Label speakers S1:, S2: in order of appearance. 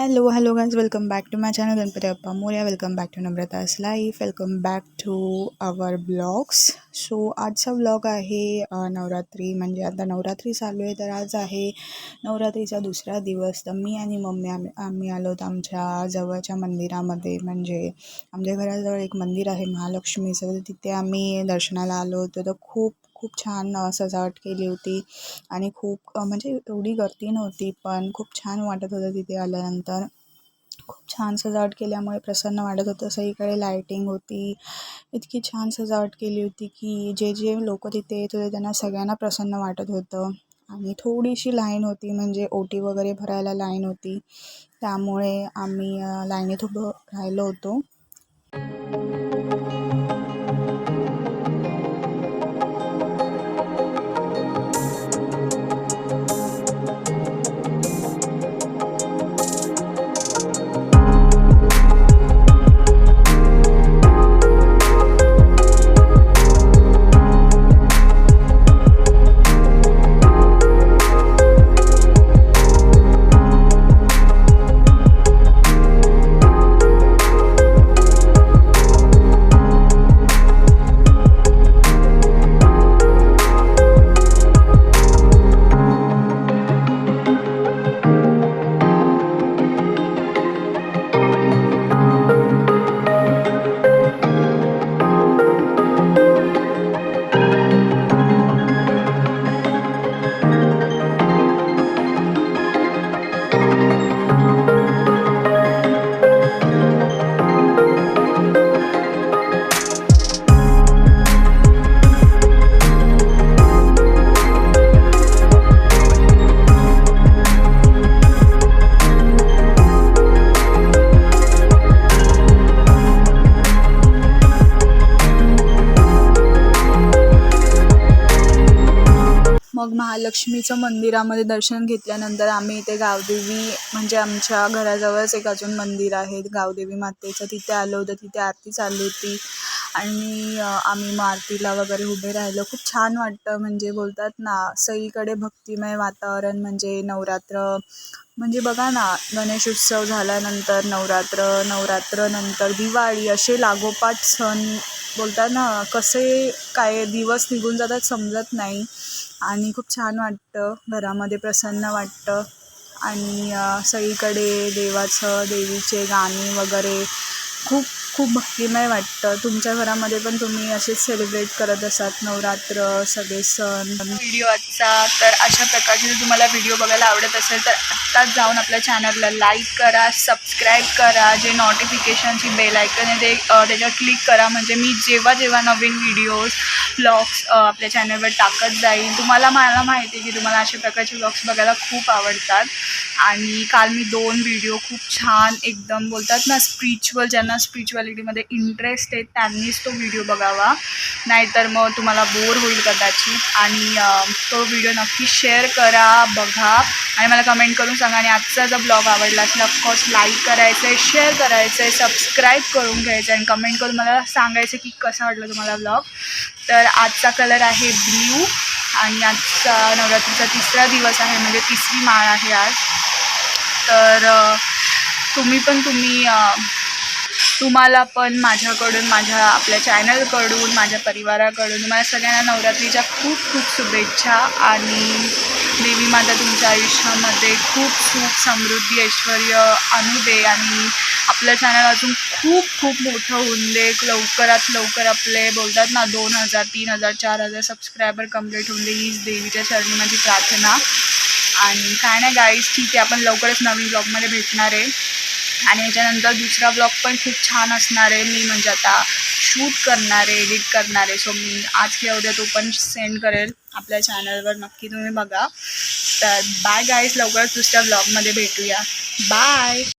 S1: Hello guys, welcome back to my channel Ganpati Bappa Moria. Welcome back to Namrata's Life. Welcome back to our vlogs. So आजचा vlog आहे नवरात्री, म्हणजे आता नवरात्री चालू आहे, तर आज आहे नवरात्रीचा दुसरा दिवस. तर मी आणि मम्मी आम्ही आलो होतो आमच्या जवळच्या मंदिरामध्ये, म्हणजे आमच्या घराजवळ एक मंदिर आहे महालक्ष्मीचं. तर तिथे आम्ही दर्शनाला आलो होतो. तर खूप खूप छान सजावट केली होती आणि खूप म्हणजे एवढी गर्दी नव्हती, पण खूप छान वाटत होतं. तिथे आल्यानंतर खूप छान सजावट केल्यामुळे प्रसन्न वाटत होतं. सगळीकडे लायटिंग होती, इतकी छान सजावट केली होती की जे जे लोक तिथे येत होते त्यांना सगळ्यांना प्रसन्न वाटत होतं. आणि थोडीशी लाईन होती, म्हणजे ओटी वगैरे भरायला लाईन होती, त्यामुळे आम्ही लाईनीत उभं राहिलो होतो. मग महालक्ष्मीचं मंदिरामध्ये दर्शन घेतल्यानंतर आम्ही इथे गावदेवी, म्हणजे आमच्या घराजवळच एक अजून मंदिर आहे गावदेवी मातेचं, तिथे आलो होतो. तिथे आरती चालू होती आणि आम्ही मग आरतीला वगैरे उभे राहिलो. खूप छान वाटतं, म्हणजे बोलतात ना, सगळीकडे भक्तिमय वातावरण. म्हणजे नवरात्र, म्हणजे बघा ना, गणेश उत्सव झाल्यानंतर नवरात्र नंतर दिवाळी, असे लागोपाठ सण बोलतात ना, कसे काय दिवस निघून जातात समजत नाही. आणि खूप छान वाटतं, घरामध्ये प्रसन्न वाटतं. आणि सगळीकडे देवीचे गाणी वगैरे खूप खूप भक्तिमय वाटतं. तुमच्या घरामध्ये पण तुम्ही असेच सेलिब्रेट करत असाल नवरात्र, सगळे सण. व्हिडिओ आजचा तर अशा प्रकारचे, जर तुम्हाला व्हिडिओ बघायला आवडत असेल तर आत्ताच जाऊन आपल्या चॅनलला लाईक करा, सबस्क्राईब करा, जे नोटिफिकेशनची बेल आयकन आहे ते त्याच्यावर क्लिक करा, म्हणजे मी जेव्हा नवीन व्हिडिओज व्लॉग्स आपल्या चॅनलवर टाकत जाईल. मला माहिती आहे की तुम्हाला अशा प्रकारचे व्लॉग्स बघायला खूप आवडतात. आणि काल मी 2 व्हिडिओ खूप छान, एकदम बोलतात ना स्पिरिच्युअल, ज्यांना स्पिरिच्युअलिटीमध्ये इंटरेस्ट आहे त्यांनीच तो व्हिडिओ बघावा, नाहीतर मग तुम्हाला बोर होईल कदाचित. आणि तो व्हिडिओ नक्की शेअर करा, बघा आणि मला कमेंट करून सांगा. आणि आजचा जर ब्लॉग आवडला असेल ऑफकोर्स लाईक करायचं आहे, शेअर करायचं आहे, सबस्क्राईब करून घ्यायचं आहे आणि कमेंट करून मला सांगायचं की कसा वाटला तुम्हाला ब्लॉग. तर आजचा कलर आहे ब्ल्यू आणि आजचा नवरात्रीचा तिसरा दिवस आहे, म्हणजे तिसरी माळ आहे आज. तर तुम्हाला पण माझ्याकडून, माझ्या आपल्या चॅनलकडून, माझ्या परिवाराकडून तुम्हाला सगळ्यांना नवरात्रीच्या खूप खूप शुभेच्छा. आणि देवी माता तुमच्या आयुष्यामध्ये खूप सुख, समृद्धी, ऐश्वर आणू दे आणि आपलं चॅनल अजून खूप खूप मोठं होऊन दे. लवकरात लवकर आपले बोलतात ना 2000, 3000, 4000 सबस्क्रायबर कंप्लीट होऊन दे, हीच देवीच्या चरणी माझी प्रार्थना. आणि काय नाही गाईज, ठीक आहे, आपण लवकरच नवीन ब्लॉगमध्ये भेटणार आहे. आणि याच्यानंतर दुसरा ब्लॉग पण खूप छान असणार आहे. मी म्हणजे आता शूट करणार आहे, एडिट करणार आहे, सो मी आज किंवा उद्या तो पण सेंड करेल आपल्या चॅनलवर, नक्की तुम्ही बघा. तर बाय गाईज, लवकरच दुसऱ्या ब्लॉगमध्ये भेटूया. बाय.